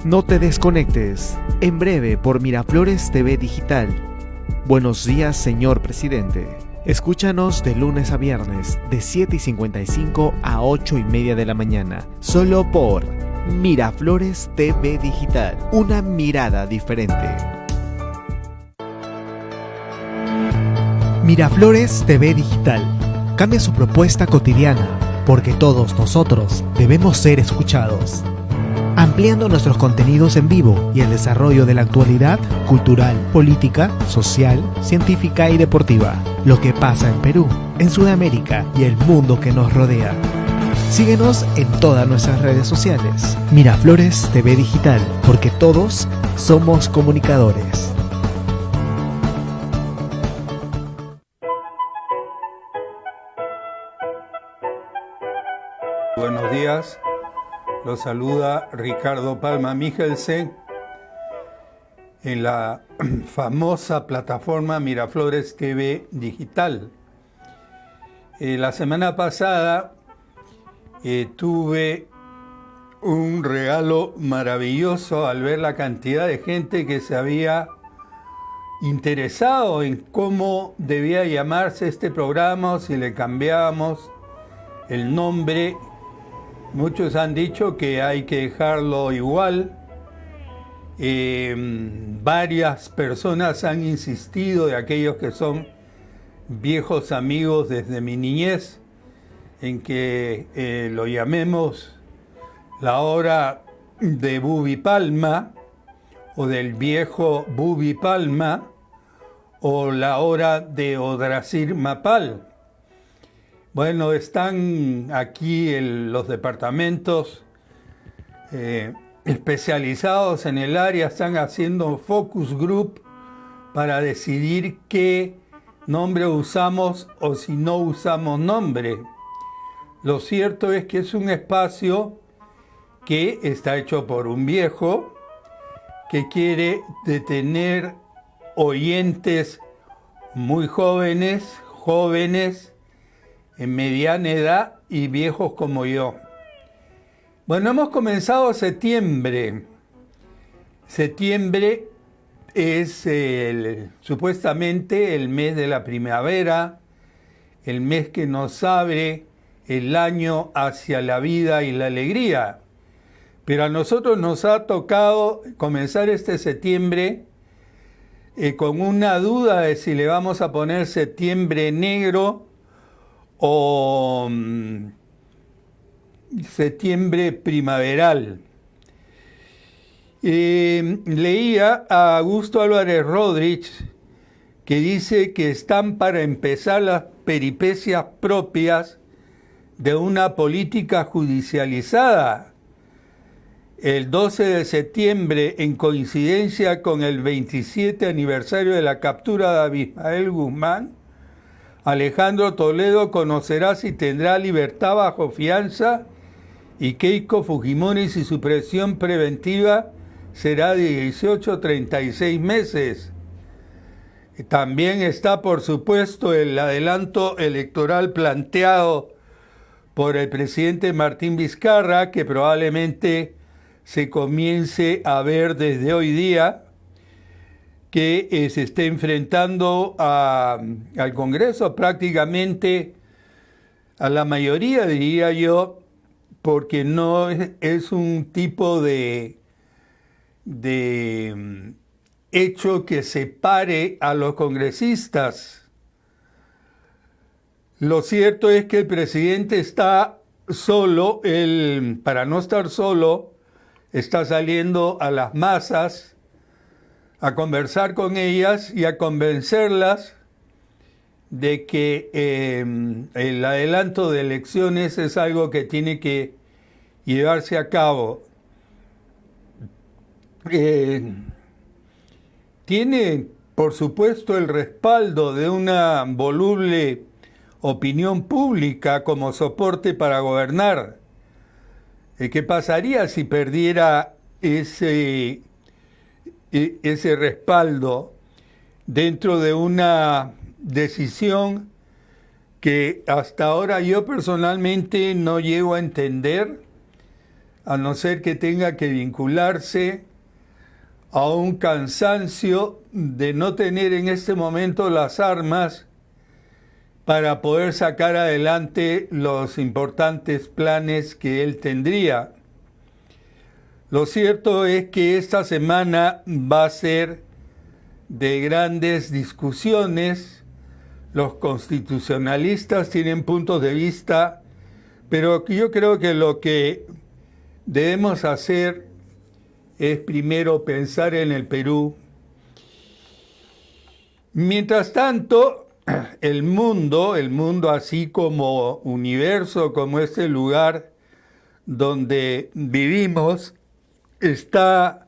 No te desconectes. En breve por Miraflores TV Digital. Buenos días, señor presidente. Escúchanos de lunes a viernes, de 7:55 a 8:30 de la mañana, solo por Miraflores TV Digital. Una mirada diferente. Miraflores TV Digital. Cambia su propuesta cotidiana, porque todos nosotros debemos ser escuchados. Ampliando nuestros contenidos en vivo y el desarrollo de la actualidad cultural, política, social, científica y deportiva. Lo que pasa en Perú, en Sudamérica y el mundo que nos rodea. Síguenos en todas nuestras redes sociales. Miraflores TV Digital, porque todos somos comunicadores. Buenos días. Los saluda Ricardo Palma Michelsen en la famosa plataforma Miraflores TV Digital. La semana pasada tuve un regalo maravilloso al ver la cantidad de gente que se había interesado en cómo debía llamarse este programa, si le cambiábamos el nombre. Muchos han dicho que hay que dejarlo igual. Varias personas han insistido, de aquellos que son viejos amigos desde mi niñez, en que lo llamemos la hora de Bubi Palma, o del viejo Bubi Palma, o la hora de Odrasir Mapal. Bueno, están aquí los departamentos especializados en el área, están haciendo focus group para decidir qué nombre usamos o si no usamos nombre. Lo cierto es que es un espacio que está hecho por un viejo que quiere tener oyentes muy jóvenes, en mediana edad y viejos como yo. Bueno, hemos comenzado septiembre. Septiembre es supuestamente el mes de la primavera, el mes que nos abre el año hacia la vida y la alegría. Pero a nosotros nos ha tocado comenzar este septiembre con una duda de si le vamos a poner septiembre negro o septiembre primaveral. Leía a Augusto Álvarez Rodríguez que dice que están para empezar las peripecias propias de una política judicializada. El 12 de septiembre, en coincidencia con el 27 aniversario de la captura de Abimael Guzmán, Alejandro Toledo conocerá si tendrá libertad bajo fianza y Keiko Fujimori si su prisión preventiva será de 18 a 36 meses. También está, por supuesto, el adelanto electoral planteado por el presidente Martín Vizcarra, que probablemente se comience a ver desde hoy día, que se esté enfrentando al Congreso, prácticamente a la mayoría, diría yo, porque no es un tipo de hecho que separe a los congresistas. Lo cierto es que el presidente está solo, para no estar solo, está saliendo a las masas a conversar con ellas y a convencerlas de que el adelanto de elecciones es algo que tiene que llevarse a cabo. Tiene, por supuesto, el respaldo de una voluble opinión pública como soporte para gobernar. ¿Qué pasaría si perdiera ese respaldo dentro de una decisión que hasta ahora yo personalmente no llego a entender? a no ser que tenga que vincularse a un cansancio de no tener en este momento las armas para poder sacar adelante los importantes planes que él tendría. Lo cierto es que esta semana va a ser de grandes discusiones. Los constitucionalistas tienen puntos de vista, pero yo creo que lo que debemos hacer es primero pensar en el Perú. Mientras tanto, el mundo así como universo, como este lugar donde vivimos, está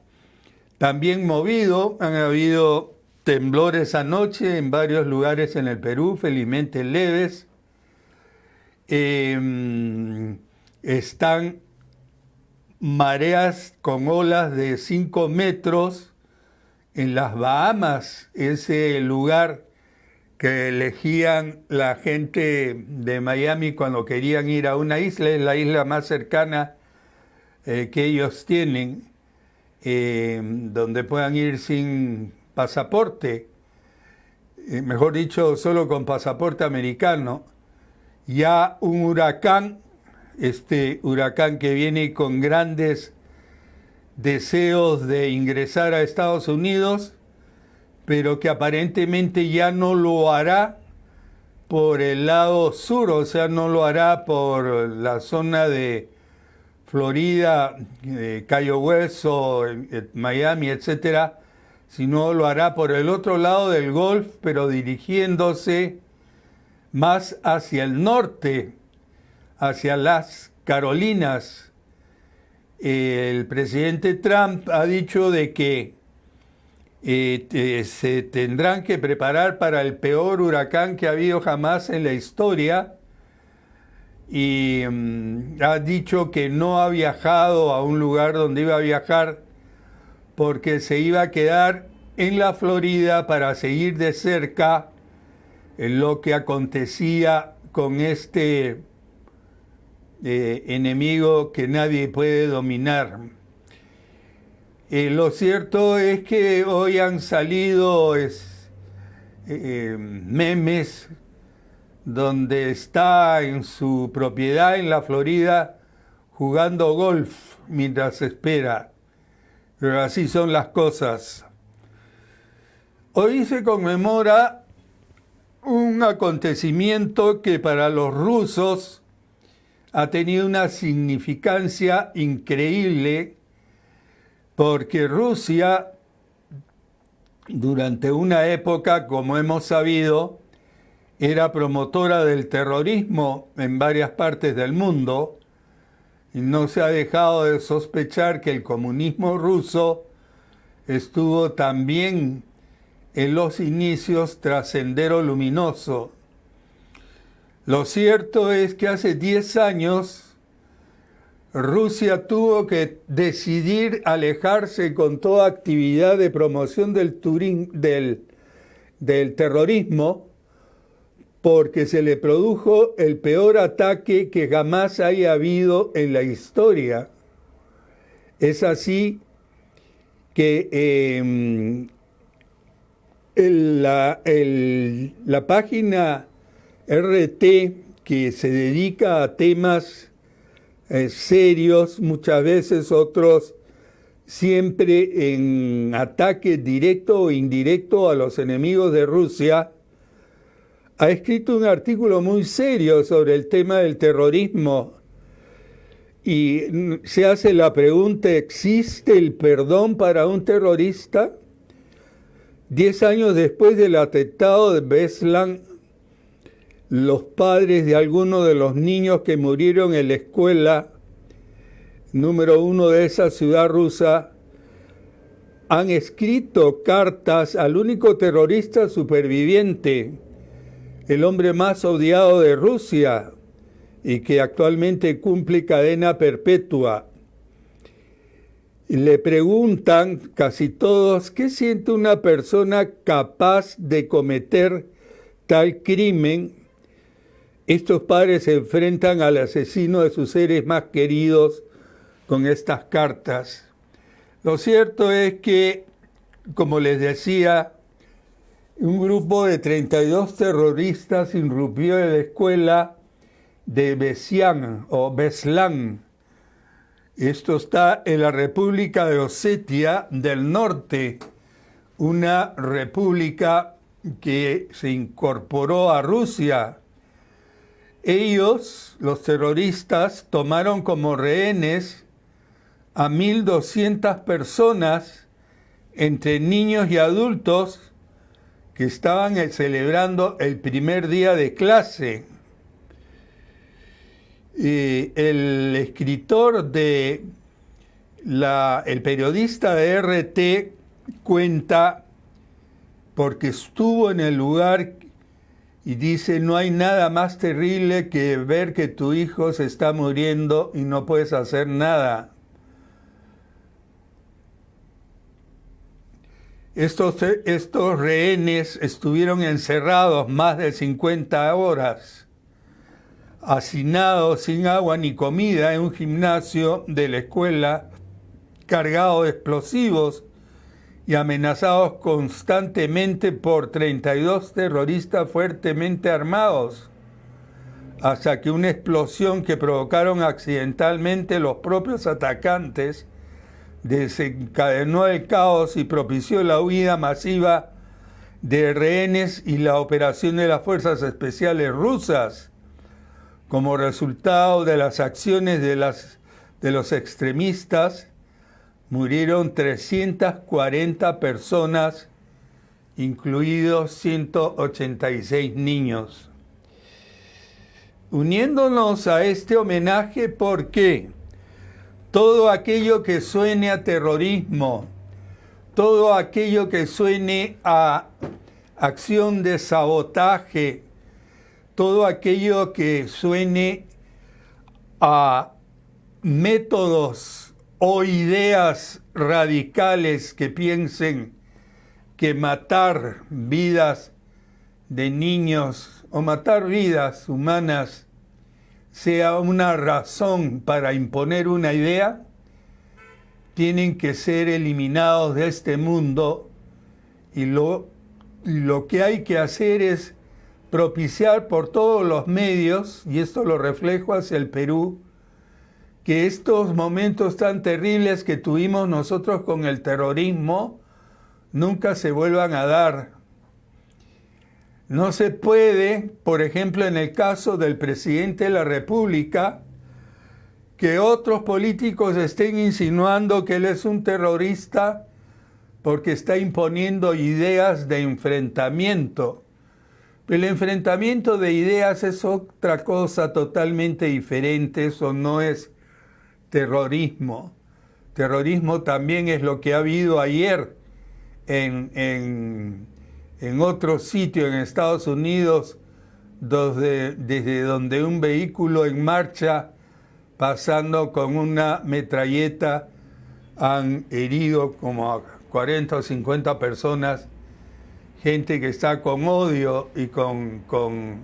también movido. Han habido temblores anoche en varios lugares en el Perú, felizmente leves. Están mareas con olas de 5 metros en las Bahamas, ese lugar que elegían la gente de Miami cuando querían ir a una isla, es la isla más cercana que ellos tienen, donde puedan ir sin pasaporte, mejor dicho, solo con pasaporte americano. Ya un huracán, este huracán que viene con grandes deseos de ingresar a Estados Unidos, pero que aparentemente ya no lo hará por el lado sur, o sea, no lo hará por la zona de Florida, Cayo Hueso, Miami, etcétera, sino lo hará por el otro lado del Golf, pero dirigiéndose más hacia el norte, hacia las Carolinas. El presidente Trump ha dicho de que se tendrán que preparar para el peor huracán que ha habido jamás en la historia, y ha dicho que no ha viajado a un lugar donde iba a viajar porque se iba a quedar en la Florida para seguir de cerca lo que acontecía con este enemigo que nadie puede dominar. Lo cierto es que hoy han salido memes donde está en su propiedad en la Florida jugando golf mientras espera. Pero así son las cosas. Hoy se conmemora un acontecimiento que para los rusos ha tenido una significancia increíble, porque Rusia, durante una época, como hemos sabido, era promotora del terrorismo en varias partes del mundo, y no se ha dejado de sospechar que el comunismo ruso estuvo también en los inicios tras Sendero Luminoso. Lo cierto es que hace 10 años Rusia tuvo que decidir alejarse con toda actividad de promoción del terrorismo, porque se le produjo el peor ataque que jamás haya habido en la historia. Es así que la página RT, que se dedica a temas serios, muchas veces, otros siempre en ataque directo o indirecto a los enemigos de Rusia, ha escrito un artículo muy serio sobre el tema del terrorismo y se hace la pregunta: ¿existe el perdón para un terrorista? 10 años después del atentado de Beslan, los padres de algunos de los niños que murieron en la escuela número 1 de esa ciudad rusa han escrito cartas al único terrorista superviviente, el hombre más odiado de Rusia y que actualmente cumple cadena perpetua. Le preguntan casi todos qué siente una persona capaz de cometer tal crimen. Estos padres se enfrentan al asesino de sus seres más queridos con estas cartas. Lo cierto es que, como les decía, un grupo de 32 terroristas irrumpió en la escuela de Besián o Beslan. Esto está en la República de Osetia del Norte, una república que se incorporó a Rusia. Ellos, los terroristas, tomaron como rehenes a 1.200 personas, entre niños y adultos, que estaban celebrando el primer día de clase. El escritor el periodista de RT cuenta, porque estuvo en el lugar, y dice: no hay nada más terrible que ver que tu hijo se está muriendo y no puedes hacer nada. Estos rehenes estuvieron encerrados más de 50 horas, hacinados sin agua ni comida en un gimnasio de la escuela, cargados de explosivos y amenazados constantemente por 32 terroristas fuertemente armados, hasta que una explosión que provocaron accidentalmente los propios atacantes desencadenó el caos y propició la huida masiva de rehenes y la operación de las fuerzas especiales rusas. Como resultado de las acciones de los extremistas, murieron 340 personas, incluidos 186 niños. Uniéndonos a este homenaje, ¿por qué? Todo aquello que suene a terrorismo, todo aquello que suene a acción de sabotaje, todo aquello que suene a métodos o ideas radicales que piensen que matar vidas de niños o matar vidas humanas sea una razón para imponer una idea, tienen que ser eliminados de este mundo, y lo que hay que hacer es propiciar por todos los medios, y esto lo reflejo hacia el Perú, que estos momentos tan terribles que tuvimos nosotros con el terrorismo nunca se vuelvan a dar. No se puede, por ejemplo, en el caso del presidente de la República, que otros políticos estén insinuando que él es un terrorista porque está imponiendo ideas de enfrentamiento. El enfrentamiento de ideas es otra cosa totalmente diferente, eso no es terrorismo. Terrorismo también es lo que ha habido ayer en otro sitio en Estados Unidos, desde donde un vehículo en marcha pasando con una metralleta han herido como a 40 o 50 personas, gente que está con odio y con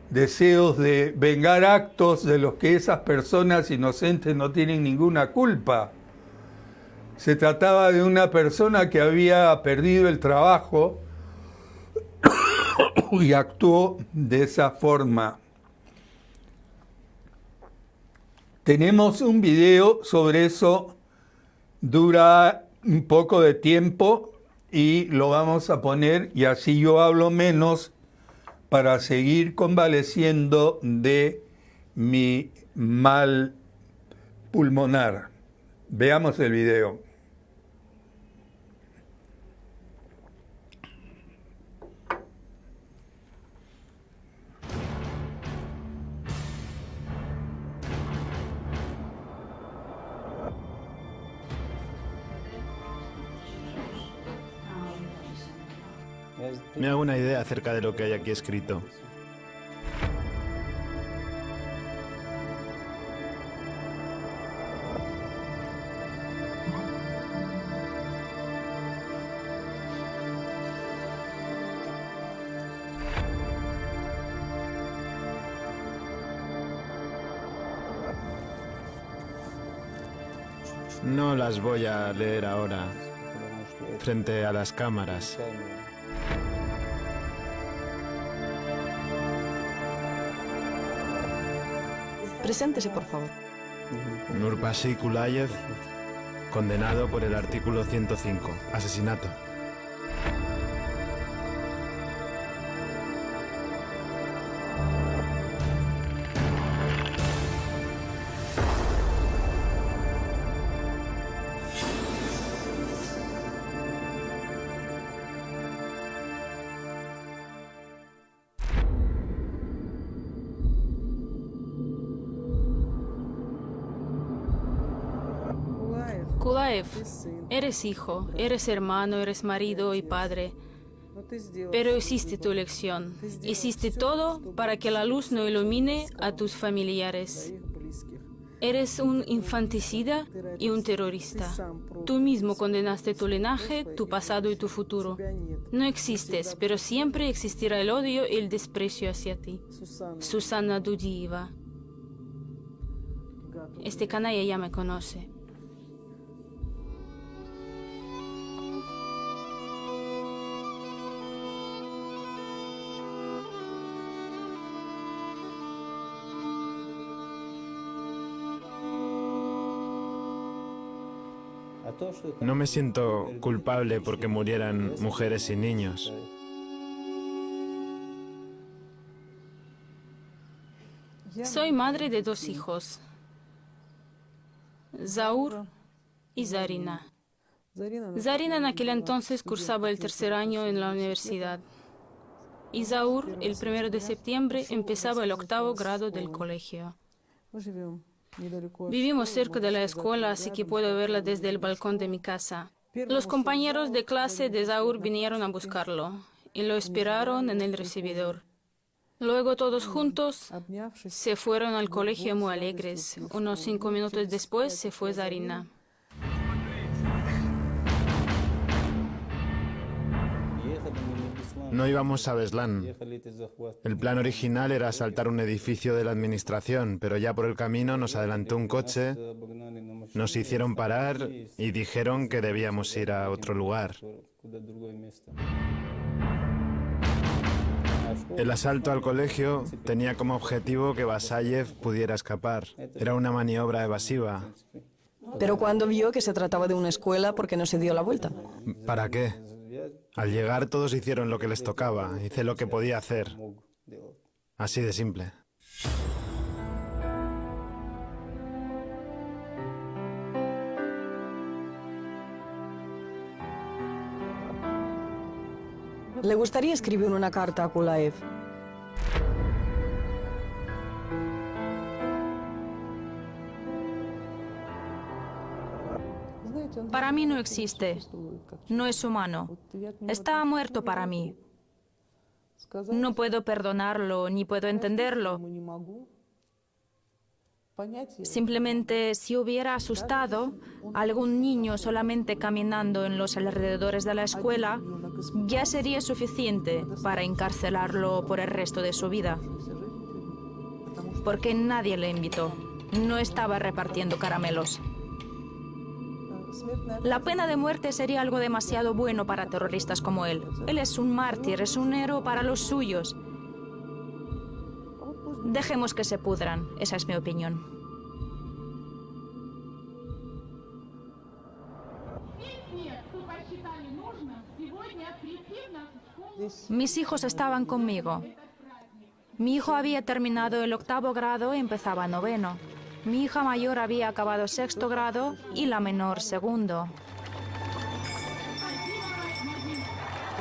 deseos de vengar actos de los que esas personas inocentes no tienen ninguna culpa. Se trataba de una persona que había perdido el trabajo y actuó de esa forma. Tenemos un video sobre eso, dura un poco de tiempo y lo vamos a poner, y así yo hablo menos para seguir convaleciendo de mi mal pulmonar. Veamos el video. Me hago una idea acerca de lo que hay aquí escrito. No las voy a leer ahora frente a las cámaras. Preséntese, por favor. Nurpasi Kulayev, condenado por el artículo 105, asesinato. Kulaev, eres hijo, eres hermano, eres marido y padre, pero hiciste tu elección. Hiciste todo para que la luz no ilumine a tus familiares. Eres un infanticida y un terrorista. Tú mismo condenaste tu linaje, tu pasado y tu futuro. No existes, pero siempre existirá el odio y el desprecio hacia ti. Susana Dudieva. Este canalla ya me conoce. No me siento culpable porque murieran mujeres y niños. Soy madre de 2 hijos, Zaur y Zarina. Zarina en aquel entonces cursaba el 3er año en la universidad. Y Zaur, el 1 de septiembre, empezaba el 8º grado del colegio. Vivimos cerca de la escuela, así que puedo verla desde el balcón de mi casa. Los compañeros de clase de Zaur vinieron a buscarlo y lo esperaron en el recibidor. Luego todos juntos se fueron al colegio muy alegres. Unos 5 minutos después se fue Zarina. No íbamos a Beslan. El plan original era asaltar un edificio de la administración, pero ya por el camino nos adelantó un coche, nos hicieron parar y dijeron que debíamos ir a otro lugar. El asalto al colegio tenía como objetivo que Basayev pudiera escapar. Era una maniobra evasiva. Pero cuando vio que se trataba de una escuela, ¿por qué no se dio la vuelta? ¿Para qué? Al llegar todos hicieron lo que les tocaba. Hice lo que podía hacer. Así de simple. ¿Le gustaría escribir una carta a Kulaev? Para mí no existe. No es humano. Está muerto para mí. No puedo perdonarlo ni puedo entenderlo. Simplemente si hubiera asustado a algún niño solamente caminando en los alrededores de la escuela, ya sería suficiente para encarcelarlo por el resto de su vida. Porque nadie le invitó. No estaba repartiendo caramelos. La pena de muerte sería algo demasiado bueno para terroristas como él. Él es un mártir, es un héroe para los suyos. Dejemos que se pudran, esa es mi opinión. Mis hijos estaban conmigo. Mi hijo había terminado el 8º grado y empezaba 9º. Mi hija mayor había acabado 6º grado y la menor 2º.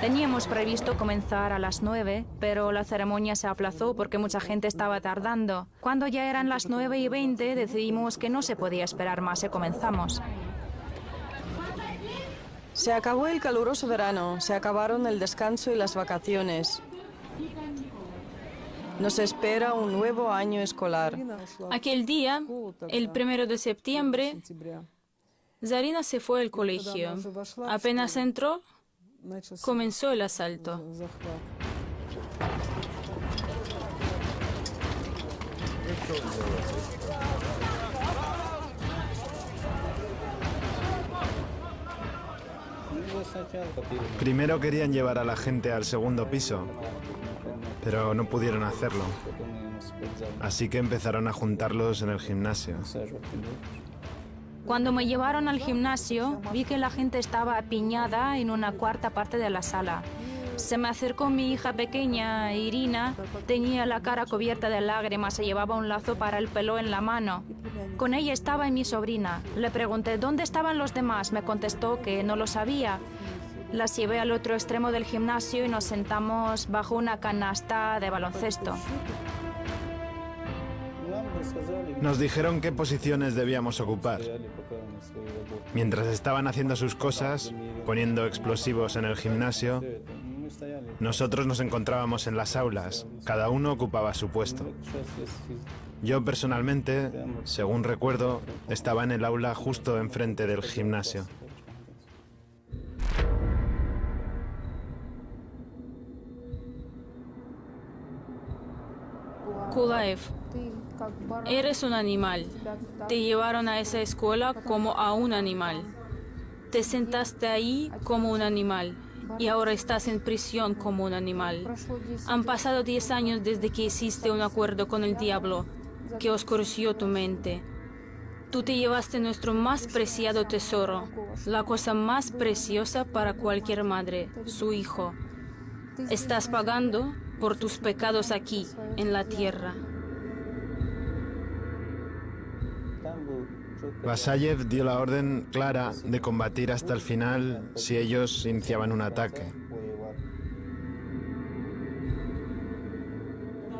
Teníamos previsto comenzar a las 9, pero la ceremonia se aplazó porque mucha gente estaba tardando. Cuando ya eran las 9:20, decidimos que no se podía esperar más y comenzamos. Se acabó el caluroso verano, se acabaron el descanso y las vacaciones. Nos espera un nuevo año escolar. Aquel día, el 1 de septiembre, Zarina se fue al colegio. Apenas entró, comenzó el asalto. Primero querían llevar a la gente al segundo piso, pero no pudieron hacerlo. Así que empezaron a juntarlos en el gimnasio. Cuando me llevaron al gimnasio, vi que la gente estaba apiñada en una cuarta parte de la sala. Se me acercó mi hija pequeña, Irina, tenía la cara cubierta de lágrimas y llevaba un lazo para el pelo en la mano. Con ella estaba mi sobrina. Le pregunté dónde estaban los demás. Me contestó que no lo sabía. Las llevé al otro extremo del gimnasio y nos sentamos bajo una canasta de baloncesto. Nos dijeron qué posiciones debíamos ocupar. Mientras estaban haciendo sus cosas, poniendo explosivos en el gimnasio, nosotros nos encontrábamos en las aulas. Cada uno ocupaba su puesto. Yo personalmente, según recuerdo, estaba en el aula justo enfrente del gimnasio. Kulaev, eres un animal. Te llevaron a esa escuela como a un animal. Te sentaste ahí como un animal y ahora estás en prisión como un animal. Han pasado 10 años desde que hiciste un acuerdo con el diablo que oscureció tu mente. Tú te llevaste nuestro más preciado tesoro, la cosa más preciosa para cualquier madre, su hijo. Estás pagando por tus pecados aquí, en la tierra. Basayev dio la orden clara de combatir hasta el final si ellos iniciaban un ataque.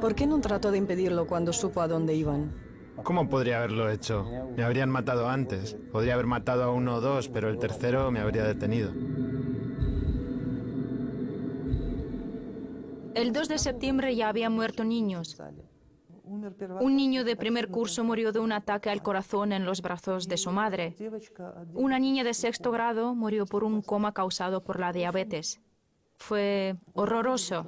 ¿Por qué no trató de impedirlo cuando supo a dónde iban? ¿Cómo podría haberlo hecho? Me habrían matado antes. Podría haber matado a uno o dos, pero el tercero me habría detenido. El 2 de septiembre ya había muerto niños. Un niño de primer curso murió de un ataque al corazón en los brazos de su madre. Una niña de 6º grado murió por un coma causado por la diabetes. Fue horroroso.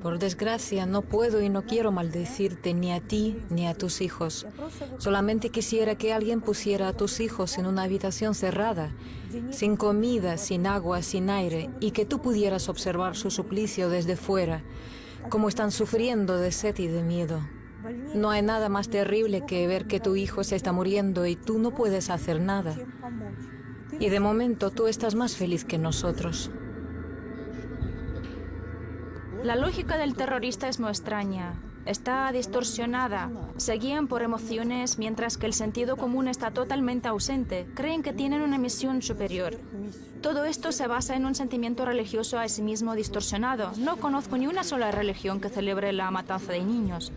Por desgracia, no puedo y no quiero maldecirte ni a ti ni a tus hijos. Solamente quisiera que alguien pusiera a tus hijos en una habitación cerrada, sin comida, sin agua, sin aire, y que tú pudieras observar su suplicio desde fuera, cómo están sufriendo de sed y de miedo. No hay nada más terrible que ver que tu hijo se está muriendo y tú no puedes hacer nada. Y de momento tú estás más feliz que nosotros. La lógica del terrorista es muy extraña. Está distorsionada. Se guían por emociones mientras que el sentido común está totalmente ausente. Creen que tienen una misión superior. Todo esto se basa en un sentimiento religioso a sí mismo distorsionado. No conozco ni una sola religión que celebre la matanza de niños.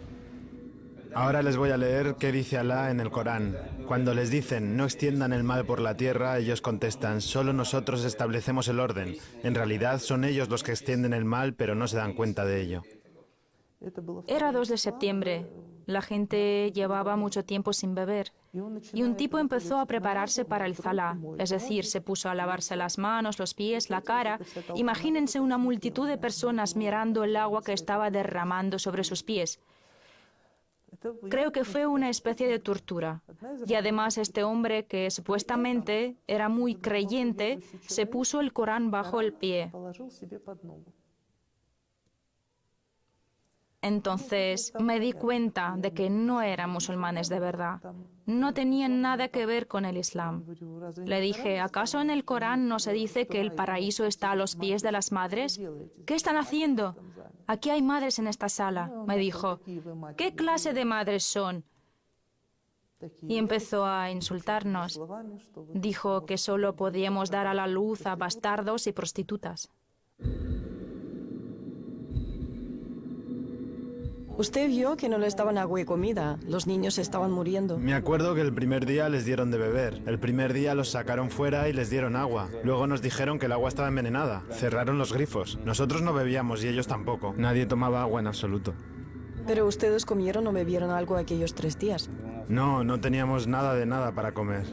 Ahora les voy a leer qué dice Alá en el Corán. Cuando les dicen, no extiendan el mal por la tierra, ellos contestan, solo nosotros establecemos el orden. En realidad son ellos los que extienden el mal, pero no se dan cuenta de ello. Era 2 de septiembre. La gente llevaba mucho tiempo sin beber. Y un tipo empezó a prepararse para el zalá, es decir, se puso a lavarse las manos, los pies, la cara. Imagínense una multitud de personas mirando el agua que estaba derramando sobre sus pies. Creo que fue una especie de tortura. Y además este hombre, que supuestamente era muy creyente, se puso el Corán bajo el pie. Entonces me di cuenta de que no eran musulmanes de verdad. No tenían nada que ver con el Islam. Le dije, ¿acaso en el Corán no se dice que el paraíso está a los pies de las madres? ¿Qué están haciendo? Aquí hay madres en esta sala. Me dijo, ¿qué clase de madres son? Y empezó a insultarnos. Dijo que solo podíamos dar a la luz a bastardos y prostitutas. Usted vio que no les daban agua y comida. Los niños estaban muriendo. Me acuerdo que el primer día les dieron de beber. El primer día los sacaron fuera y les dieron agua. Luego nos dijeron que el agua estaba envenenada. Cerraron los grifos. Nosotros no bebíamos y ellos tampoco. Nadie tomaba agua en absoluto. ¿Pero ustedes comieron o bebieron algo aquellos 3 días? No, no teníamos nada de nada para comer.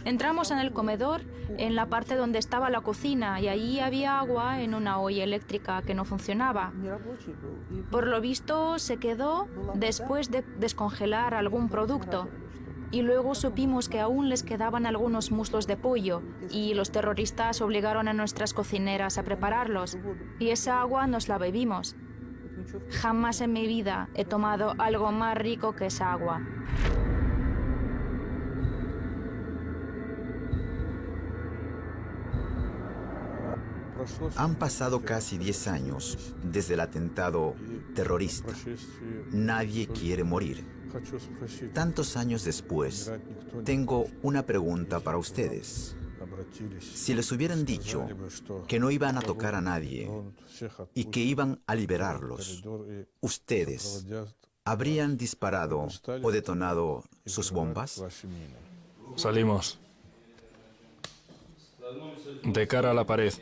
Entramos en el comedor, en la parte donde estaba la cocina, y allí había agua en una olla eléctrica que no funcionaba. Por lo visto se quedó después de descongelar algún producto. Y luego supimos que aún les quedaban algunos muslos de pollo y los terroristas obligaron a nuestras cocineras a prepararlos. Y esa agua nos la bebimos. Jamás en mi vida he tomado algo más rico que esa agua. Han pasado casi 10 años desde el atentado terrorista. Nadie quiere morir. Tantos años después, tengo una pregunta para ustedes. Si les hubieran dicho que no iban a tocar a nadie y que iban a liberarlos, ¿ustedes habrían disparado o detonado sus bombas? Salimos. De cara a la pared.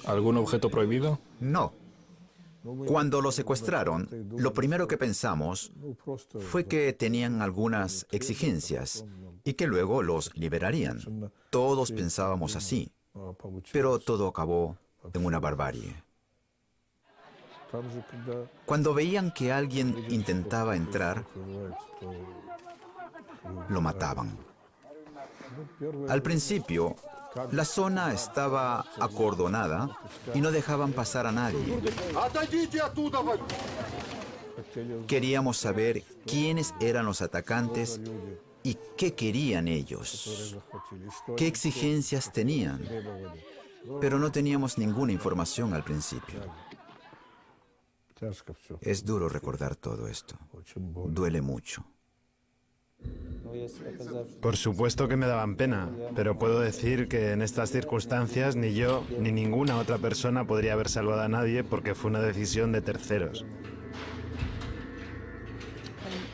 ¿Algún objeto prohibido? No. Cuando los secuestraron, lo primero que pensamos fue que tenían algunas exigencias y que luego los liberarían. Todos pensábamos así, pero todo acabó en una barbarie. Cuando veían que alguien intentaba entrar, lo mataban. Al principio, la zona estaba acordonada y no dejaban pasar a nadie. Queríamos saber quiénes eran los atacantes y qué querían ellos, qué exigencias tenían, pero no teníamos ninguna información al principio. Es duro recordar todo esto. Duele mucho. Por supuesto que me daban pena, pero puedo decir que en estas circunstancias ni yo ni ninguna otra persona podría haber salvado a nadie porque fue una decisión de terceros.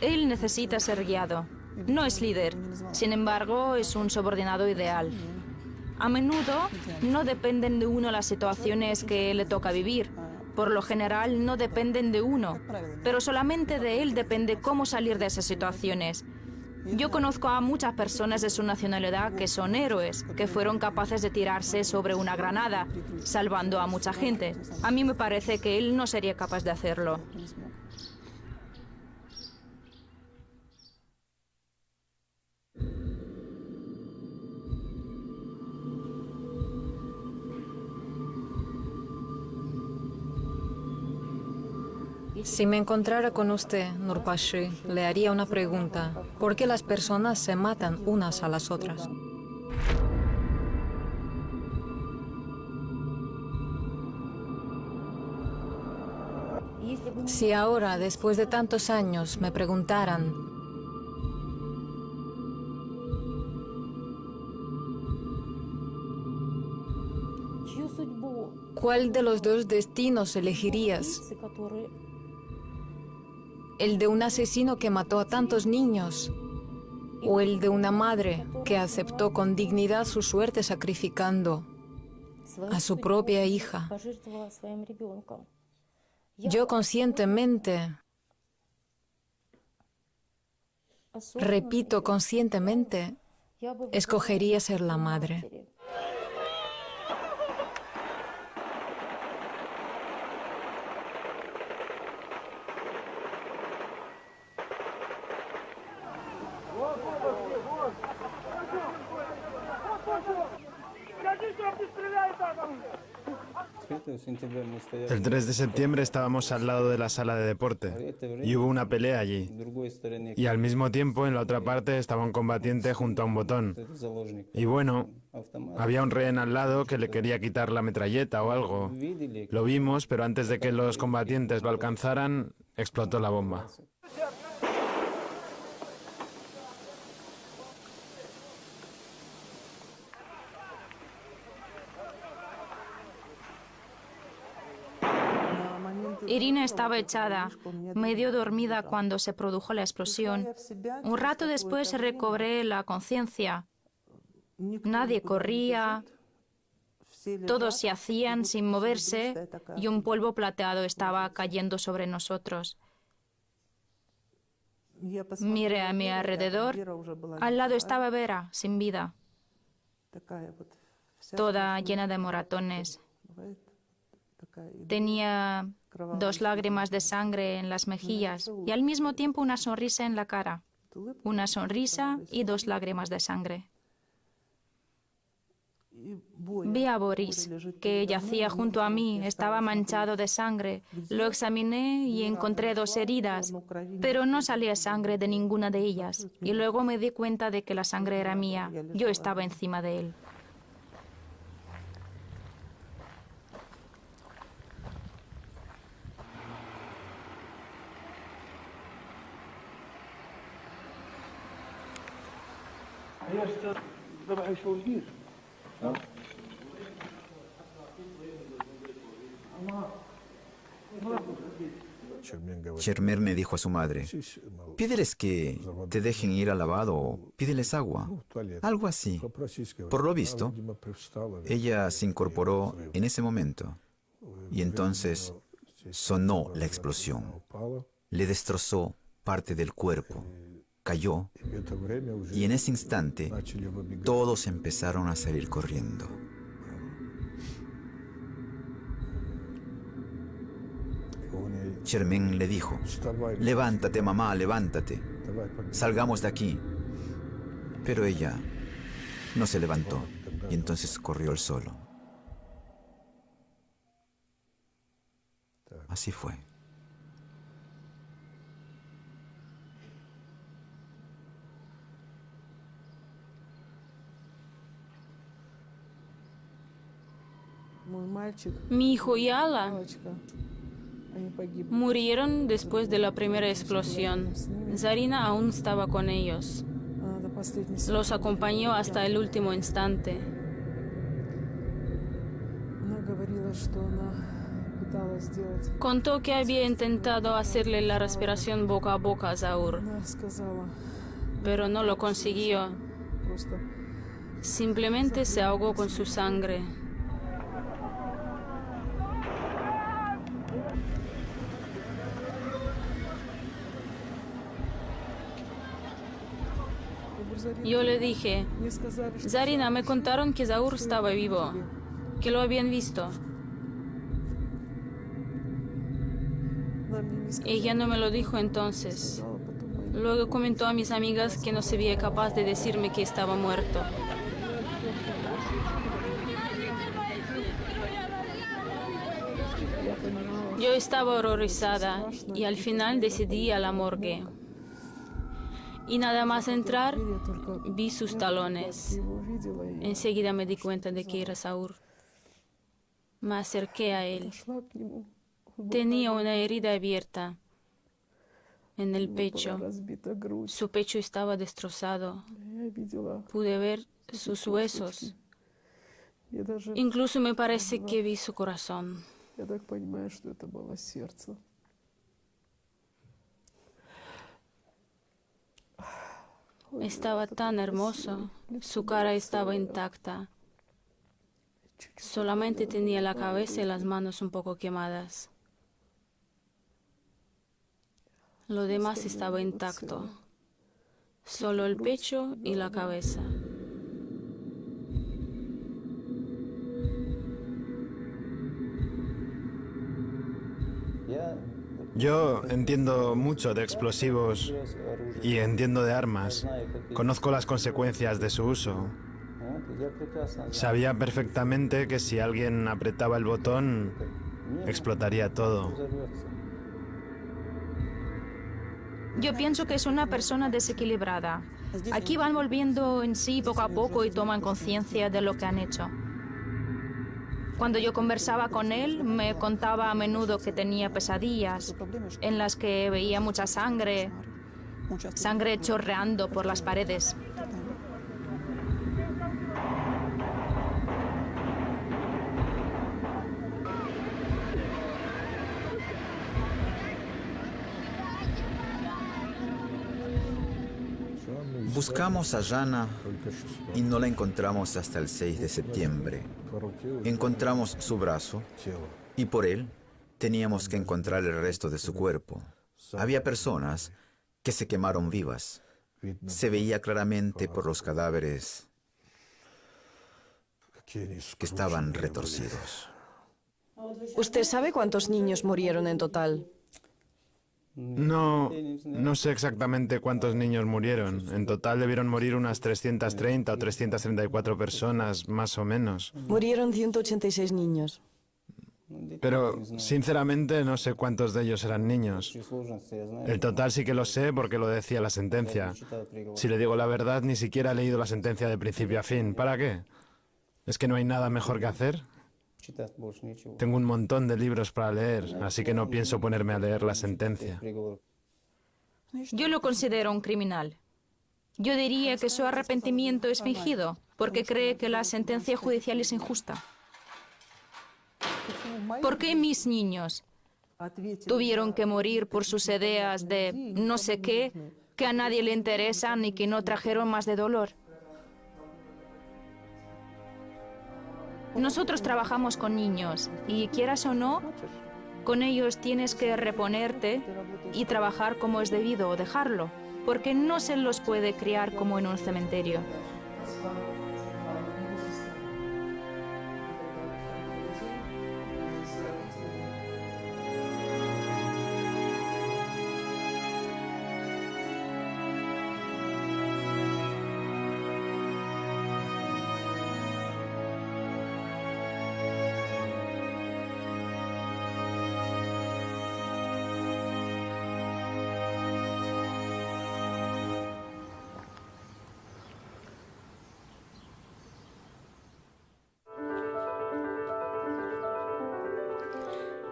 Él necesita ser guiado. No es líder. Sin embargo, es un subordinado ideal. A menudo no dependen de uno las situaciones que le toca vivir. Por lo general no dependen de uno, pero solamente de él depende cómo salir de esas situaciones. Yo conozco a muchas personas de su nacionalidad que son héroes, que fueron capaces de tirarse sobre una granada, salvando a mucha gente. A mí me parece que él no sería capaz de hacerlo. Si me encontrara con usted, Nurpashi, le haría una pregunta. ¿Por qué las personas se matan unas a las otras? Si ahora, después de tantos años, me preguntaran, ¿cuál de los dos destinos elegirías? ¿El de un asesino que mató a tantos niños? ¿O el de una madre que aceptó con dignidad su suerte sacrificando a su propia hija? Yo conscientemente, repito conscientemente, escogería ser la madre. El 3 de septiembre estábamos al lado de la sala de deporte y hubo una pelea allí. Y al mismo tiempo, en la otra parte, estaba un combatiente junto a un botón. Y bueno, había un rehén al lado que le quería quitar la metralleta o algo. Lo vimos, pero antes de que los combatientes lo alcanzaran, explotó la bomba. Irina estaba echada, medio dormida cuando se produjo la explosión. Un rato después recobré la conciencia. Nadie corría, todos se hacían sin moverse y un polvo plateado estaba cayendo sobre nosotros. Miré a mi alrededor. Al lado estaba Vera, sin vida, toda llena de moratones. Tenía 2 lágrimas de sangre en las mejillas y al mismo tiempo una sonrisa en la cara. Una sonrisa y 2 lágrimas de sangre. Vi a Boris, que yacía junto a mí, estaba manchado de sangre. Lo examiné y encontré 2 heridas, pero no salía sangre de ninguna de ellas. Y luego me di cuenta de que la sangre era mía. Yo estaba encima de él. Chermer me dijo a su madre, pídeles que te dejen ir al lavado, pídeles agua, algo así. Por lo visto, ella se incorporó en ese momento y entonces sonó la explosión. Le destrozó parte del cuerpo, cayó y en ese instante todos empezaron a salir corriendo. Chermen le dijo, levántate mamá, levántate, salgamos de aquí. Pero ella no se levantó y entonces corrió él solo. Así fue. Mi hijo y Ala murieron después de la primera explosión. Zarina aún estaba con ellos. Los acompañó hasta el último instante. Contó que había intentado hacerle la respiración boca a boca a Zaur, pero no lo consiguió. Simplemente se ahogó con su sangre. Yo le dije, Zarina, me contaron que Zaur estaba vivo, que lo habían visto. Ella no me lo dijo entonces. Luego comentó a mis amigas que no se veía capaz de decirme que estaba muerto. Yo estaba horrorizada y al final decidí ir a la morgue. Y nada más entrar, vi sus talones. Enseguida me di cuenta de que era Zaur. Me acerqué a él. Tenía una herida abierta en el pecho. Su pecho estaba destrozado. Pude ver sus huesos. Incluso me parece que vi su corazón. Estaba tan hermoso, su cara estaba intacta. Solamente tenía la cabeza y las manos un poco quemadas. Lo demás estaba intacto, solo el pecho y la cabeza. Yo entiendo mucho de explosivos y entiendo de armas. Conozco las consecuencias de su uso. Sabía perfectamente que si alguien apretaba el botón, explotaría todo. Yo pienso que es una persona desequilibrada. Aquí van volviendo en sí poco a poco y toman conciencia de lo que han hecho. Cuando yo conversaba con él, me contaba a menudo que tenía pesadillas en las que veía mucha sangre chorreando por las paredes. Buscamos a Jana y no la encontramos hasta el 6 de septiembre. Encontramos su brazo y por él teníamos que encontrar el resto de su cuerpo. Había personas que se quemaron vivas. Se veía claramente por los cadáveres que estaban retorcidos. ¿Usted sabe cuántos niños murieron en total? No sé exactamente cuántos niños murieron. En total debieron morir unas 330 o 334 personas, más o menos. Murieron 186 niños. Pero, sinceramente, no sé cuántos de ellos eran niños. El total sí que lo sé porque lo decía la sentencia. Si le digo la verdad, ni siquiera he leído la sentencia de principio a fin. ¿Para qué? ¿Es que no hay nada mejor que hacer? Tengo un montón de libros para leer, así que no pienso ponerme a leer la sentencia. Yo lo considero un criminal. Yo diría que su arrepentimiento es fingido, porque cree que la sentencia judicial es injusta. ¿Por qué mis niños tuvieron que morir por sus ideas de no sé qué, que a nadie le interesan y que no trajeron más de dolor? Nosotros trabajamos con niños y quieras o no, con ellos tienes que reponerte y trabajar como es debido o dejarlo, porque no se los puede criar como en un cementerio.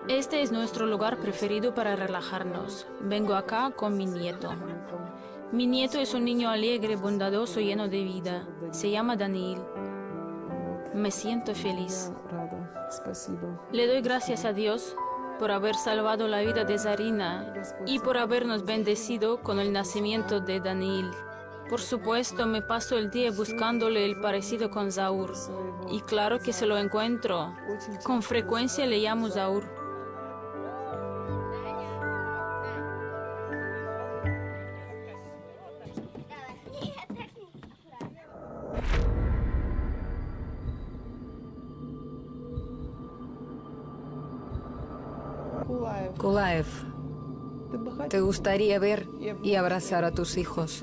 Este es nuestro lugar preferido para relajarnos. Vengo acá con mi nieto. Mi nieto es un niño alegre, bondadoso, lleno de vida. Se llama Daniil. Me siento feliz. Le doy gracias a Dios por haber salvado la vida de Zarina y por habernos bendecido con el nacimiento de Daniil. Por supuesto, me paso el día buscándole el parecido con Zaur. Y claro que se lo encuentro. Con frecuencia le llamo Zaur. Kulaev, ¿te gustaría ver y abrazar a tus hijos?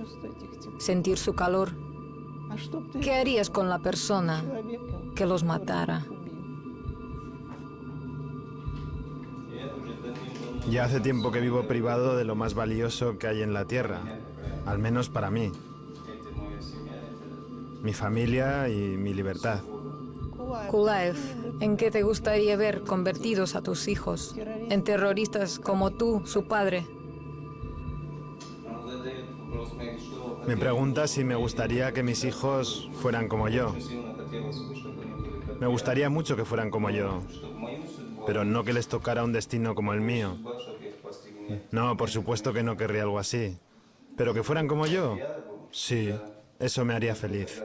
Sentir su calor. ¿Qué harías con la persona que los matara? Ya hace tiempo que vivo privado de lo más valioso que hay en la tierra, al menos para mí. Mi familia y mi libertad. Kulaev, ¿en qué te gustaría ver convertidos a tus hijos? ¿En terroristas como tú, su padre? Me pregunta si me gustaría que mis hijos fueran como yo. Me gustaría mucho que fueran como yo, pero no que les tocara un destino como el mío. No, por supuesto que no querría algo así. Pero que fueran como yo, sí, eso me haría feliz.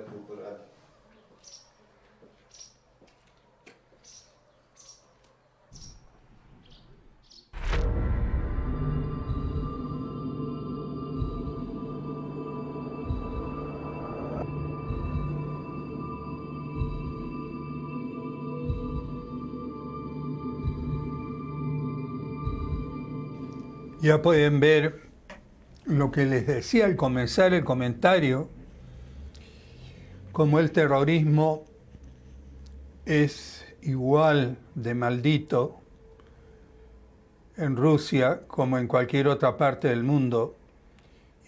Ya pueden ver lo que les decía al comenzar el comentario, como el terrorismo es igual de maldito en Rusia como en cualquier otra parte del mundo.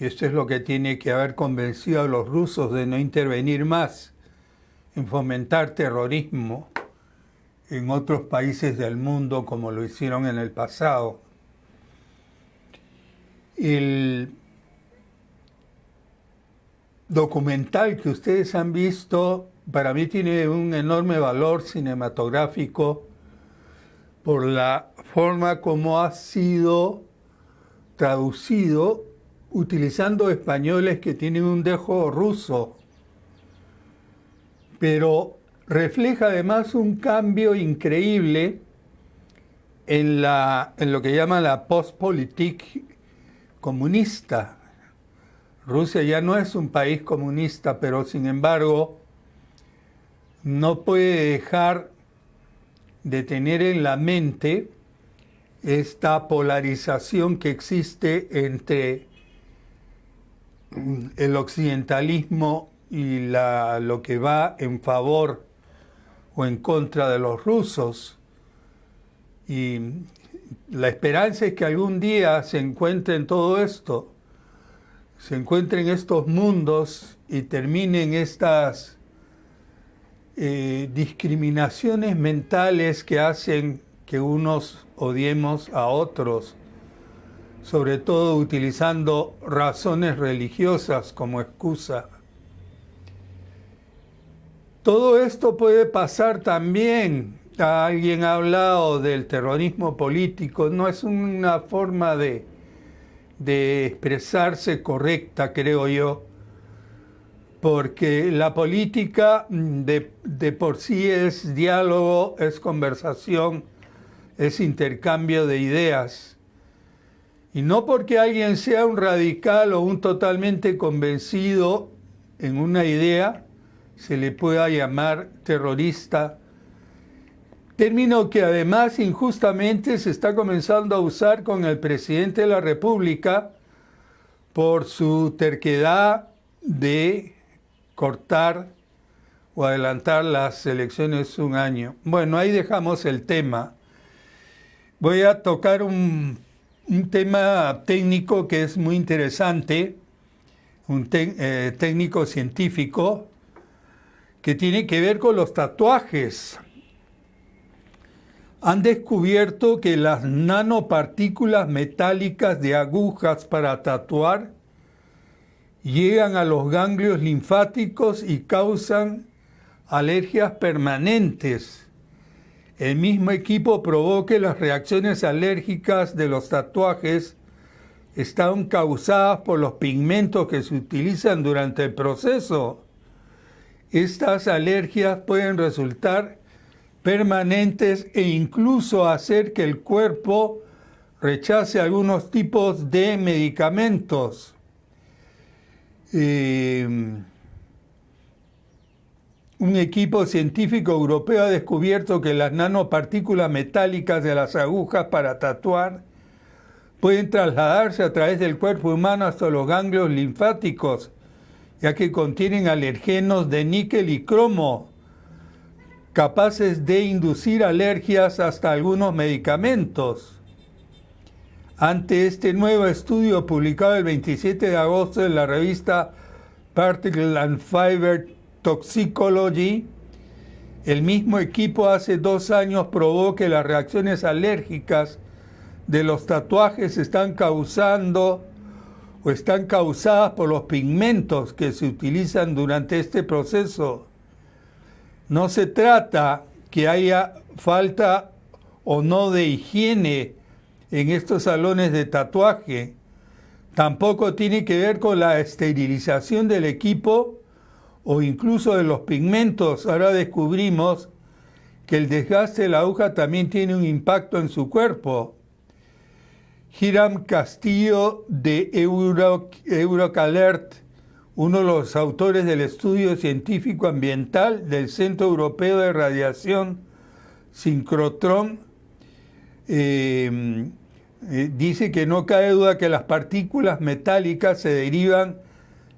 Y esto es lo que tiene que haber convencido a los rusos de no intervenir más en fomentar terrorismo en otros países del mundo como lo hicieron en el pasado. El documental que ustedes han visto para mí tiene un enorme valor cinematográfico por la forma como ha sido traducido utilizando españoles que tienen un dejo ruso, pero refleja además un cambio increíble en lo que llaman la postpolitik comunista Rusia ya no es un país comunista, pero sin embargo no puede dejar de tener en la mente esta polarización que existe entre el occidentalismo y lo que va en favor o en contra de los rusos. Y la esperanza es que algún día se encuentren todo esto, se encuentren estos mundos y terminen estas discriminaciones mentales que hacen que unos odiemos a otros, sobre todo utilizando razones religiosas como excusa. Todo esto puede pasar también. Alguien ha hablado del terrorismo político. No es una forma de expresarse correcta, creo yo, porque la política de por sí es diálogo, es conversación, es intercambio de ideas. Y no porque alguien sea un radical o un totalmente convencido en una idea, se le pueda llamar terrorista. Término que además injustamente se está comenzando a usar con el presidente de la República por su terquedad de cortar o adelantar las elecciones un año. Bueno, ahí dejamos el tema. Voy a tocar un tema técnico que es muy interesante, un técnico científico que tiene que ver con los tatuajes. Han descubierto que las nanopartículas metálicas de agujas para tatuar llegan a los ganglios linfáticos y causan alergias permanentes. El mismo equipo probó que las reacciones alérgicas de los tatuajes están causadas por los pigmentos que se utilizan durante el proceso. Estas alergias pueden resultar permanentes e incluso hacer que el cuerpo rechace algunos tipos de medicamentos. Un equipo científico europeo ha descubierto que las nanopartículas metálicas de las agujas para tatuar pueden trasladarse a través del cuerpo humano hasta los ganglios linfáticos, ya que contienen alergenos de níquel y cromo, capaces de inducir alergias hasta algunos medicamentos. Ante este nuevo estudio publicado el 27 de agosto en la revista Particle and Fiber Toxicology, el mismo equipo hace 2 años probó que las reacciones alérgicas de los tatuajes están causadas por los pigmentos que se utilizan durante este proceso. No se trata que haya falta o no de higiene en estos salones de tatuaje. Tampoco tiene que ver con la esterilización del equipo o incluso de los pigmentos. Ahora descubrimos que el desgaste de la aguja también tiene un impacto en su cuerpo. Hiram Castillo de Eurocalert, uno de los autores del estudio científico ambiental del Centro Europeo de Radiación Sincrotrón, dice que no cabe duda que las partículas metálicas se derivan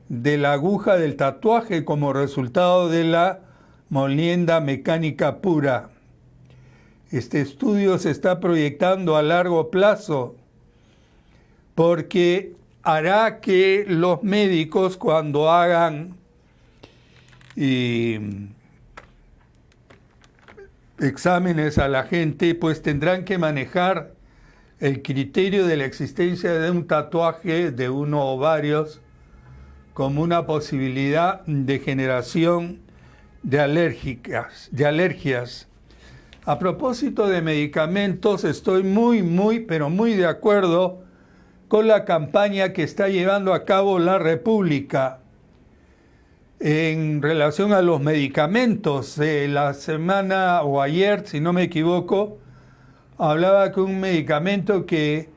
de la aguja del tatuaje como resultado de la molienda mecánica pura. Este estudio se está proyectando a largo plazo porque hará que los médicos, cuando hagan exámenes a la gente, pues tendrán que manejar el criterio de la existencia de un tatuaje, de uno o varios, como una posibilidad de generación de alergias. A propósito de medicamentos, estoy muy, pero muy de acuerdo con la campaña que está llevando a cabo la República en relación a los medicamentos. La semana o ayer, si no me equivoco, hablaba que un medicamento que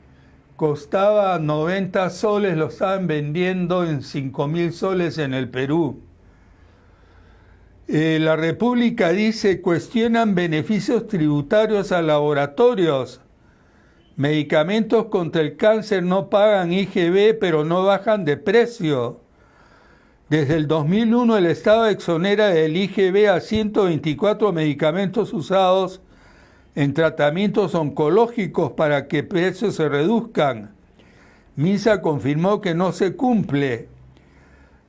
costaba 90 soles, lo estaban vendiendo en 5.000 soles en el Perú. La República dice, cuestionan beneficios tributarios a laboratorios. Medicamentos contra el cáncer no pagan IGB, pero no bajan de precio. Desde el 2001 el Estado exonera del IGB a 124 medicamentos usados en tratamientos oncológicos para que precios se reduzcan. MINSA confirmó que no se cumple.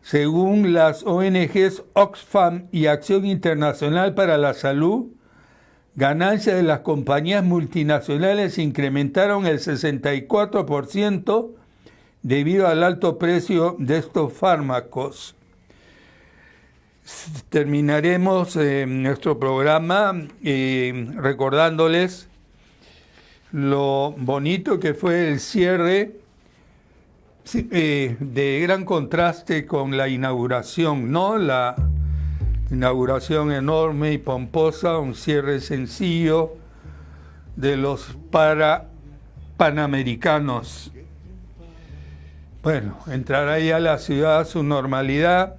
Según las ONGs Oxfam y Acción Internacional para la Salud, ganancias de las compañías multinacionales incrementaron el 64% debido al alto precio de estos fármacos. Terminaremos nuestro programa recordándoles lo bonito que fue el cierre de gran contraste con la inauguración, ¿no? La inauguración enorme y pomposa, un cierre sencillo de los panamericanos. Bueno, entrará ya la ciudad a su normalidad,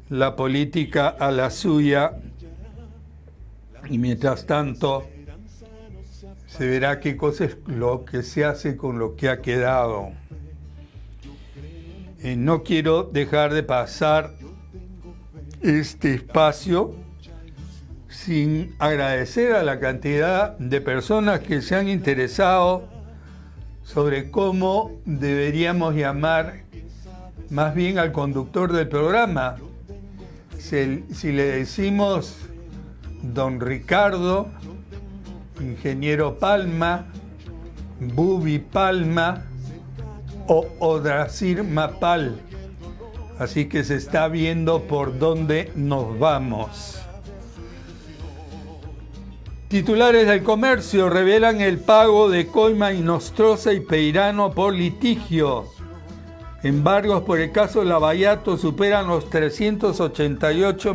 la política a la suya, y mientras tanto se verá qué cosa es lo que se hace con lo que ha quedado. No quiero dejar de pasar este espacio sin agradecer a la cantidad de personas que se han interesado sobre cómo deberíamos llamar más bien al conductor del programa. Si le decimos don Ricardo, ingeniero Palma, Bubi Palma o Odrasir Mapal. Así que se está viendo por dónde nos vamos. Titulares del Comercio revelan el pago de coima Inostroza y Peirano por litigio. Embargos por el caso Lavallato superan los 388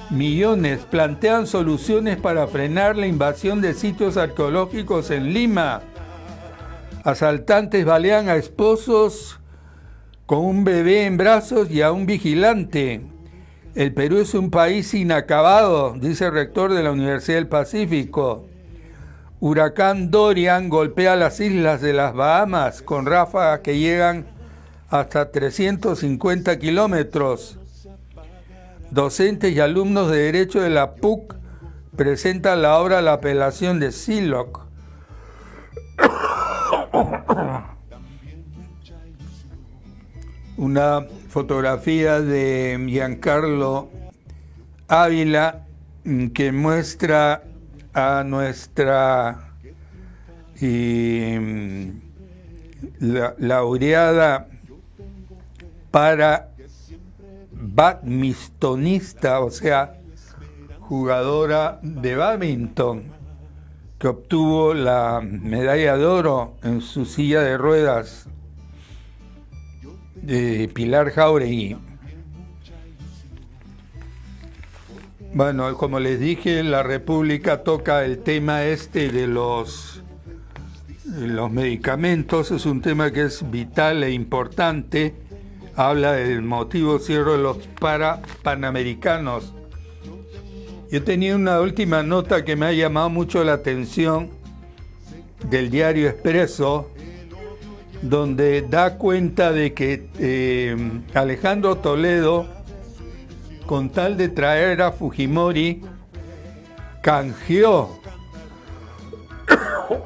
millones. Plantean soluciones para frenar la invasión de sitios arqueológicos en Lima. Asaltantes balean a esposos con un bebé en brazos y a un vigilante. El Perú es un país inacabado, dice el rector de la Universidad del Pacífico. Huracán Dorian golpea las islas de las Bahamas con ráfagas que llegan hasta 350 kilómetros. Docentes y alumnos de Derecho de la PUC presentan la obra La apelación de Siloc. Una fotografía de Giancarlo Ávila que muestra a nuestra laureada para badmintonista, o sea, jugadora de badminton, que obtuvo la medalla de oro en su silla de ruedas, de Pilar Jauregui. Bueno, como les dije, la República toca el tema de los medicamentos. Es un tema que es vital e importante. Habla del motivo cierre de los panamericanos. Yo tenía una última nota que me ha llamado mucho la atención del diario Expreso, donde da cuenta de que Alejandro Toledo, con tal de traer a Fujimori, canjeó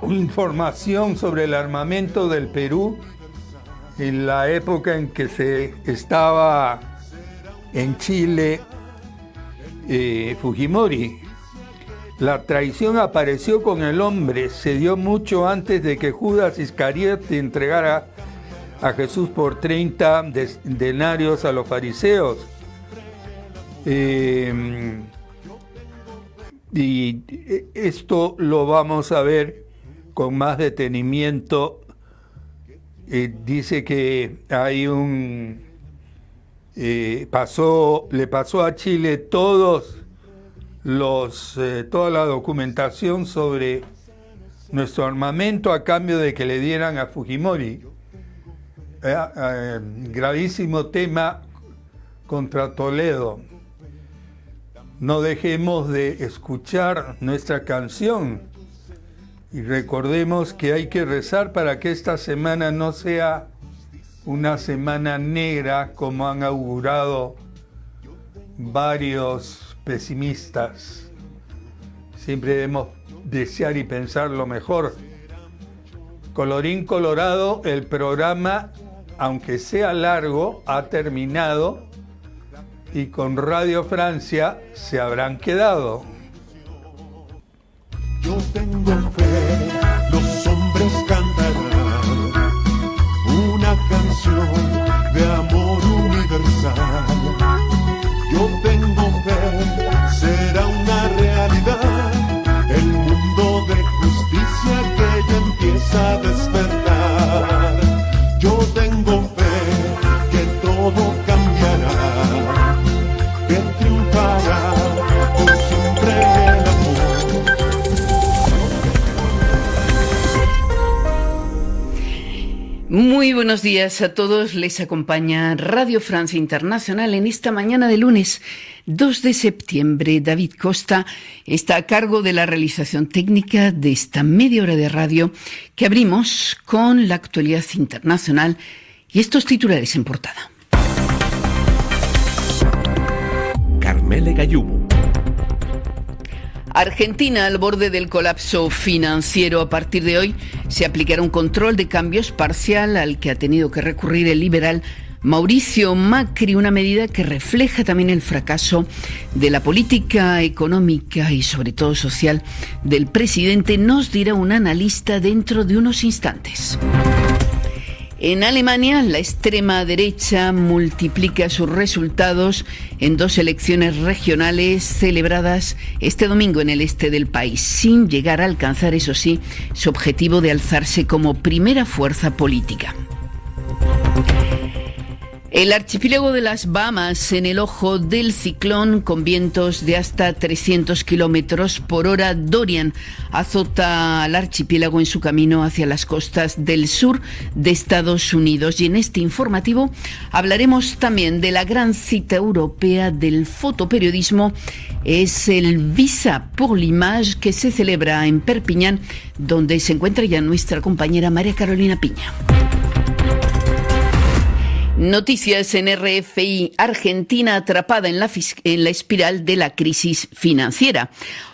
información sobre el armamento del Perú en la época en que se estaba en Chile Fujimori. La traición apareció con el hombre, se dio mucho antes de que Judas Iscariote entregara a Jesús por 30 denarios a los fariseos. Y esto lo vamos a ver con más detenimiento. Dice que hay le pasó a Chile toda la documentación sobre nuestro armamento a cambio de que le dieran a Fujimori. Gravísimo tema contra Toledo. No dejemos de escuchar nuestra canción y recordemos que hay que rezar para que esta semana no sea una semana negra como han augurado varios pesimistas. Siempre debemos desear y pensar lo mejor. Colorín colorado, el programa, aunque sea largo, ha terminado y con Radio Francia se habrán quedado. Yo tengo fe, los hombres cantarán una canción de amor universal. Yo tengo fe, será una realidad, el mundo de justicia que ya empieza a despertar. Yo tengo fe que todo cambiará, que triunfará por siempre el amor. Muy buenos días a todos. Les acompaña Radio Francia Internacional en esta mañana de lunes 2 de septiembre. David Costa está a cargo de la realización técnica de esta media hora de radio que abrimos con la actualidad internacional y estos titulares en portada. Carmele Gallubo. Argentina al borde del colapso financiero. A partir de hoy se aplicará un control de cambios parcial al que ha tenido que recurrir el liberal Mauricio Macri, una medida que refleja también el fracaso de la política económica y sobre todo social del presidente, nos dirá un analista dentro de unos instantes. En Alemania, la extrema derecha multiplica sus resultados en 2 elecciones regionales celebradas este domingo en el este del país, sin llegar a alcanzar, eso sí, su objetivo de alzarse como primera fuerza política. El archipiélago de las Bahamas en el ojo del ciclón con vientos de hasta 300 kilómetros por hora. Dorian azota al archipiélago en su camino hacia las costas del sur de Estados Unidos. Y en este informativo hablaremos también de la gran cita europea del fotoperiodismo. Es el Visa pour l'Image que se celebra en Perpiñán, donde se encuentra ya nuestra compañera María Carolina Piña. Noticias en RFI. Argentina atrapada en la espiral de la crisis financiera.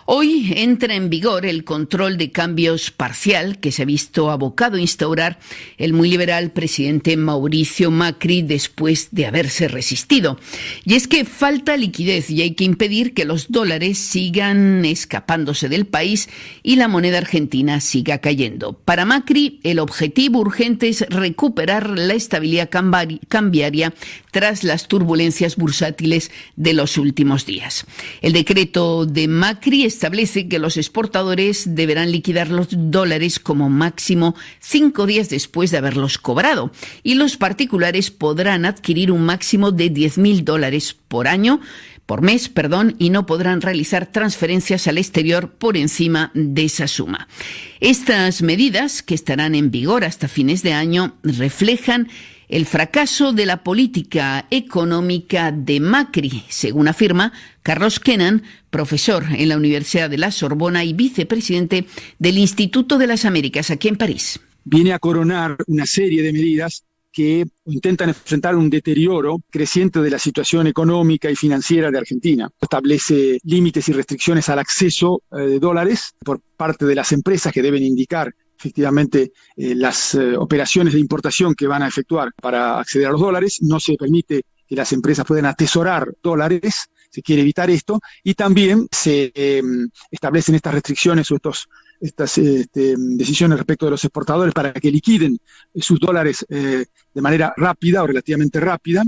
Hoy entra en vigor el control de cambios parcial que se ha visto abocado a instaurar el muy liberal presidente Mauricio Macri después de haberse resistido. Y es que falta liquidez y hay que impedir que los dólares sigan escapándose del país y la moneda argentina siga cayendo. Para Macri, el objetivo urgente es recuperar la estabilidad cambiaria tras las turbulencias bursátiles de los últimos días. El decreto de Macri establece que los exportadores deberán liquidar los dólares como máximo 5 días después de haberlos cobrado y los particulares podrán adquirir un máximo de $10.000 por mes, y no podrán realizar transferencias al exterior por encima de esa suma. Estas medidas, que estarán en vigor hasta fines de año, reflejan el fracaso de la política económica de Macri, según afirma Carlos Kennan, profesor en la Universidad de la Sorbona y vicepresidente del Instituto de las Américas aquí en París. Viene a coronar una serie de medidas que intentan enfrentar un deterioro creciente de la situación económica y financiera de Argentina. Establece límites y restricciones al acceso de dólares por parte de las empresas que deben indicar efectivamente las operaciones de importación que van a efectuar para acceder a los dólares. No se permite que las empresas puedan atesorar dólares, se quiere evitar esto, y también se establecen estas restricciones o estas decisiones respecto de los exportadores para que liquiden sus dólares de manera rápida o relativamente rápida,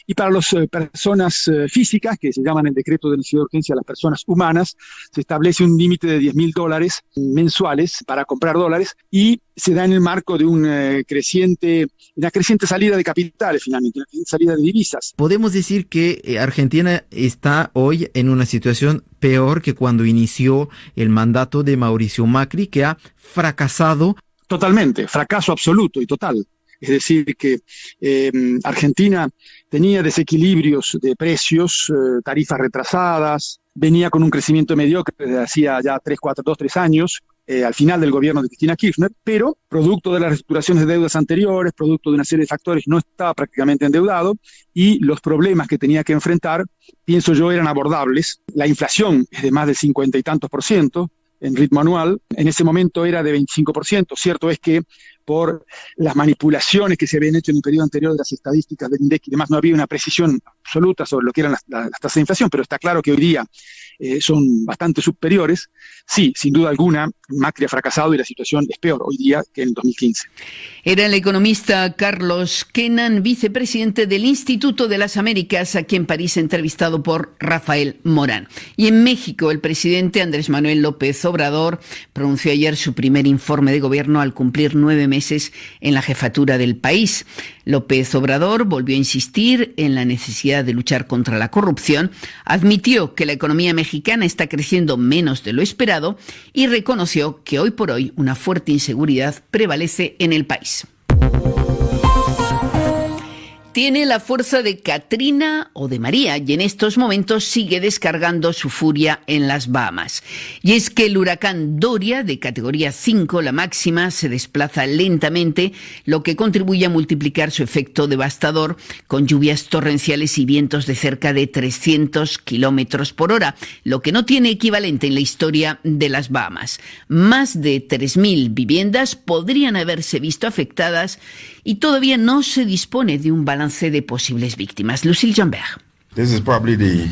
y para las personas físicas, que se llaman en decreto de necesidad de urgencia las personas humanas, se establece un límite de $10.000 mensuales para comprar dólares y se da en el marco de una creciente salida de capitales, finalmente, una creciente salida de divisas. Podemos decir que Argentina está hoy en una situación peor que cuando inició el mandato de Mauricio Macri, que ha fracasado. Totalmente, fracaso absoluto y total. Es decir, que Argentina tenía desequilibrios de precios, tarifas retrasadas, venía con un crecimiento mediocre desde hacía ya 3 años, al final del gobierno de Cristina Kirchner, pero producto de las reestructuraciones de deudas anteriores, producto de una serie de factores, no estaba prácticamente endeudado y los problemas que tenía que enfrentar, pienso yo, eran abordables. La inflación es de más del 50 y tantos % en ritmo anual, en ese momento era de 25%. Cierto es que por las manipulaciones que se habían hecho en el periodo anterior de las estadísticas del INDEC y demás, no había una precisión absoluta sobre lo que eran las tasas de inflación, pero está claro que hoy día son bastante superiores. Sí, sin duda alguna, Macri ha fracasado y la situación es peor hoy día que en el 2015. Era el economista Carlos Kenan, vicepresidente del Instituto de las Américas, aquí en París, entrevistado por Rafael Morán. Y en México, el presidente Andrés Manuel López Obrador pronunció ayer su primer informe de gobierno al cumplir 9 meses en la jefatura del país. López Obrador volvió a insistir en la necesidad de luchar contra la corrupción, admitió que la economía mexicana está creciendo menos de lo esperado y reconoció que hoy por hoy una fuerte inseguridad prevalece en el país. Tiene la fuerza de Katrina o de María y en estos momentos sigue descargando su furia en las Bahamas. Y es que el huracán Doria, de categoría 5, la máxima, se desplaza lentamente, lo que contribuye a multiplicar su efecto devastador con lluvias torrenciales y vientos de cerca de 300 kilómetros por hora, lo que no tiene equivalente en la historia de las Bahamas. Más de 3.000 viviendas podrían haberse visto afectadas y todavía no se dispone de un balance de posibles víctimas. Lucille Jambert. This is probably the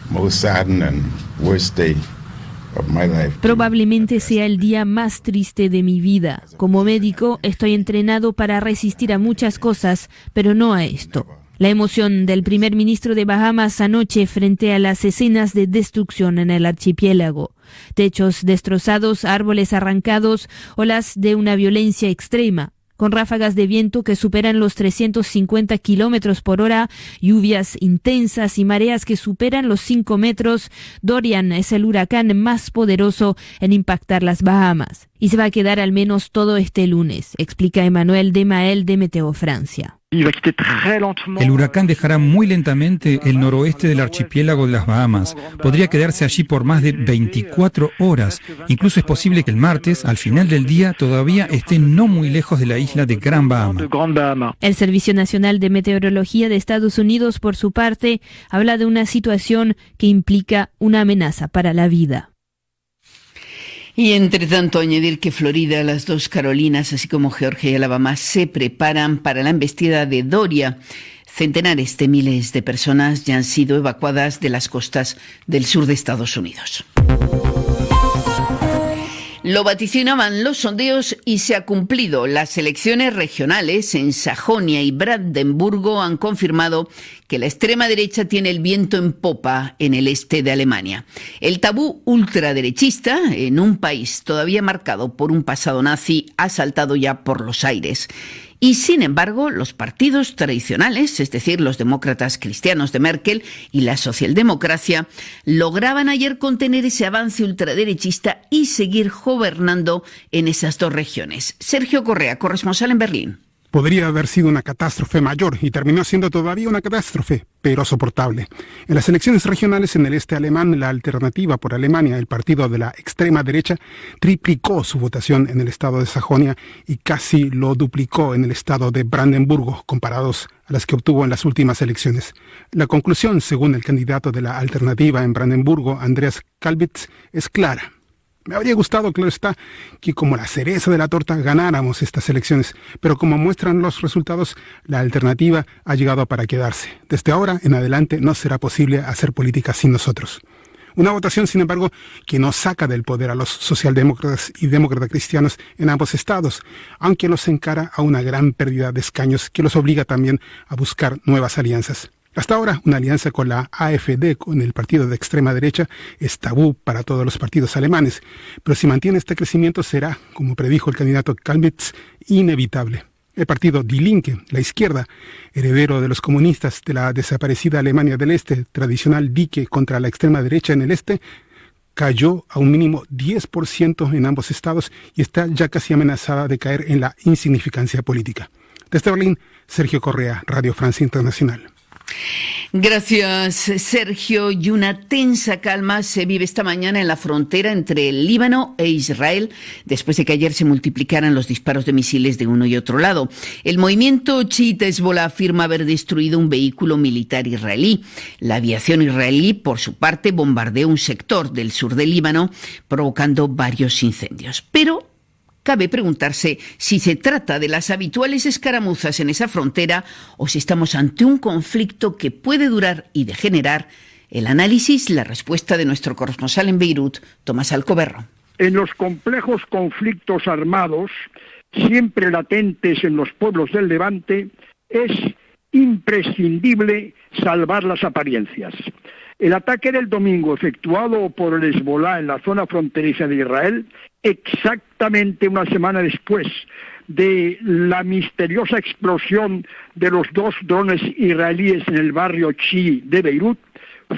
most saddened and worst day of my life. Probablemente sea el día más triste de mi vida. Como médico, estoy entrenado para resistir a muchas cosas, pero no a esto. La emoción del primer ministro de Bahamas anoche frente a las escenas de destrucción en el archipiélago. Techos destrozados, árboles arrancados, olas de una violencia extrema. Con ráfagas de viento que superan los 350 kilómetros por hora, lluvias intensas y mareas que superan los 5 metros, Dorian es el huracán más poderoso en impactar las Bahamas. Y se va a quedar al menos todo este lunes, explica Emmanuel Demael de Meteo Francia. El huracán dejará muy lentamente el noroeste del archipiélago de las Bahamas. Podría quedarse allí por más de 24 horas. Incluso es posible que el martes, al final del día, todavía esté no muy lejos de la isla de Gran Bahama. El Servicio Nacional de Meteorología de Estados Unidos, por su parte, habla de una situación que implica una amenaza para la vida. Y entre tanto, añadir que Florida, las dos Carolinas, así como Georgia y Alabama, se preparan para la embestida de Doria. Centenares de miles de personas ya han sido evacuadas de las costas del sur de Estados Unidos. Lo vaticinaban los sondeos y se ha cumplido. Las elecciones regionales en Sajonia y Brandenburgo han confirmado que la extrema derecha tiene el viento en popa en el este de Alemania. El tabú ultraderechista, en un país todavía marcado por un pasado nazi, ha saltado ya por los aires. Y sin embargo, los partidos tradicionales, es decir, los demócratas cristianos de Merkel y la socialdemocracia, lograban ayer contener ese avance ultraderechista y seguir gobernando en esas dos regiones. Sergio Correa, corresponsal en Berlín. Podría haber sido una catástrofe mayor y terminó siendo todavía una catástrofe, pero soportable. En las elecciones regionales en el este alemán, la Alternativa por Alemania, el partido de la extrema derecha, triplicó su votación en el estado de Sajonia y casi lo duplicó en el estado de Brandenburgo, comparados a las que obtuvo en las últimas elecciones. La conclusión, según el candidato de la Alternativa en Brandenburgo, Andreas Kalbitz, es clara. Me habría gustado, claro está, que como la cereza de la torta ganáramos estas elecciones, pero como muestran los resultados, la alternativa ha llegado para quedarse. Desde ahora en adelante no será posible hacer política sin nosotros. Una votación, sin embargo, que no saca del poder a los socialdemócratas y demócratas cristianos en ambos estados, aunque los encara a una gran pérdida de escaños que los obliga también a buscar nuevas alianzas. Hasta ahora, una alianza con la AfD, con el partido de extrema derecha, es tabú para todos los partidos alemanes, pero si mantiene este crecimiento será, como predijo el candidato Kalmets, inevitable. El partido Die Linke, la izquierda, heredero de los comunistas de la desaparecida Alemania del Este, tradicional dique contra la extrema derecha en el este, cayó a un mínimo 10% en ambos estados y está ya casi amenazada de caer en la insignificancia política. Desde Berlín, Sergio Correa, Radio Francia Internacional. Gracias, Sergio. Y una tensa calma se vive esta mañana en la frontera entre el Líbano e Israel, después de que ayer se multiplicaran los disparos de misiles de uno y otro lado. El movimiento chiita Hezbollah afirma haber destruido un vehículo militar israelí. La aviación israelí, por su parte, bombardeó un sector del sur del Líbano, provocando varios incendios. Pero cabe preguntarse si se trata de las habituales escaramuzas en esa frontera o si estamos ante un conflicto que puede durar y degenerar. El análisis, la respuesta de nuestro corresponsal en Beirut, Tomás Alcoberro. En los complejos conflictos armados, siempre latentes en los pueblos del Levante, es imprescindible salvar las apariencias. El ataque del domingo efectuado por el Hezbollah en la zona fronteriza de Israel, exactamente una semana después de la misteriosa explosión de los 2 drones israelíes en el barrio chií de Beirut,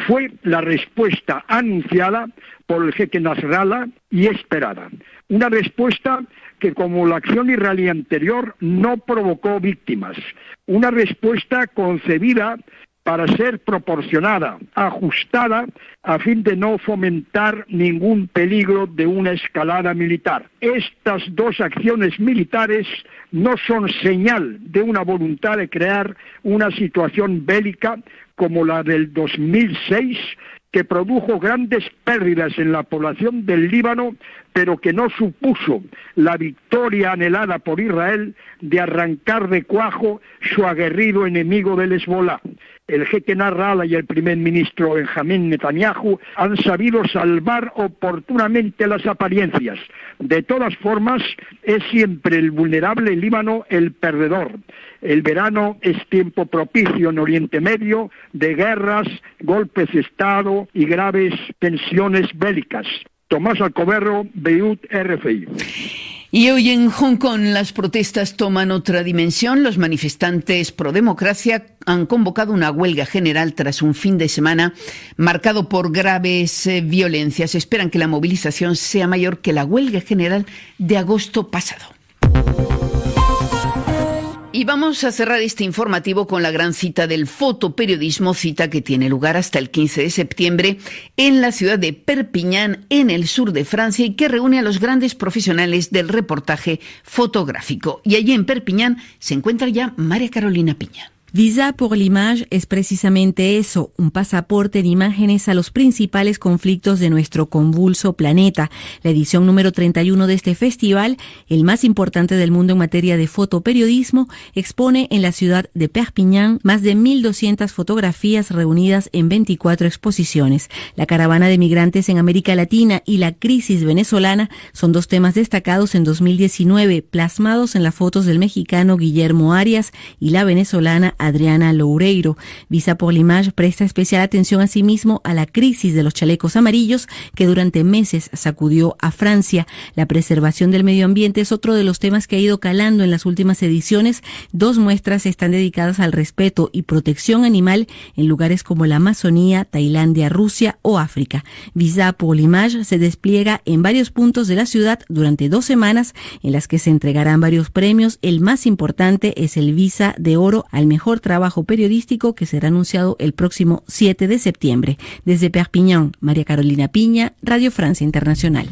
fue la respuesta anunciada por el jeque Nasrallah y esperada. Una respuesta que, como la acción israelí anterior, no provocó víctimas. Una respuesta concebida para ser proporcionada, ajustada, a fin de no fomentar ningún peligro de una escalada militar. Estas 2 acciones militares no son señal de una voluntad de crear una situación bélica como la del 2006, que produjo grandes pérdidas en la población del Líbano, pero que no supuso la victoria anhelada por Israel de arrancar de cuajo su aguerrido enemigo del Hezbollah. El jeque Nasrallah y el primer ministro Benjamín Netanyahu han sabido salvar oportunamente las apariencias. De todas formas, es siempre el vulnerable Líbano el perdedor. El verano es tiempo propicio en Oriente Medio de guerras, golpes de Estado y graves tensiones bélicas. Tomás Alcoberro, Beirut, RFI. Y hoy en Hong Kong las protestas toman otra dimensión. Los manifestantes pro democracia han convocado una huelga general tras un fin de semana marcado por graves violencias. Esperan que la movilización sea mayor que la huelga general de agosto pasado. Y vamos a cerrar este informativo con la gran cita del fotoperiodismo, cita que tiene lugar hasta el 15 de septiembre en la ciudad de Perpiñán, en el sur de Francia, y que reúne a los grandes profesionales del reportaje fotográfico. Y allí en Perpiñán se encuentra ya María Carolina Piña. Visa pour l'image es precisamente eso, un pasaporte de imágenes a los principales conflictos de nuestro convulso planeta. La edición número 31 de este festival, el más importante del mundo en materia de fotoperiodismo, expone en la ciudad de Perpiñán más de 1.200 fotografías reunidas en 24 exposiciones. La caravana de migrantes en América Latina y la crisis venezolana son 2 temas destacados en 2019, plasmados en las fotos del mexicano Guillermo Arias y la venezolana Adriana Loureiro. Visa pour l'image presta especial atención asimismo a la crisis de los chalecos amarillos que durante meses sacudió a Francia. La preservación del medio ambiente es otro de los temas que ha ido calando en las últimas ediciones. 2 muestras están dedicadas al respeto y protección animal en lugares como la Amazonía, Tailandia, Rusia o África. Visa pour l'image se despliega en varios puntos de la ciudad durante 2 semanas en las que se entregarán varios premios. El más importante es el Visa de Oro al mejor trabajo periodístico, que será anunciado el próximo 7 de septiembre. Desde Perpiñán, María Carolina Piña, Radio Francia Internacional.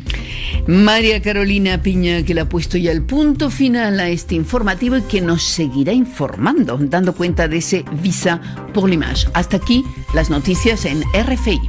María Carolina Piña, que le ha puesto ya el punto final a este informativo y que nos seguirá informando, dando cuenta de ese Visa pour l'image. Hasta aquí las noticias en RFI.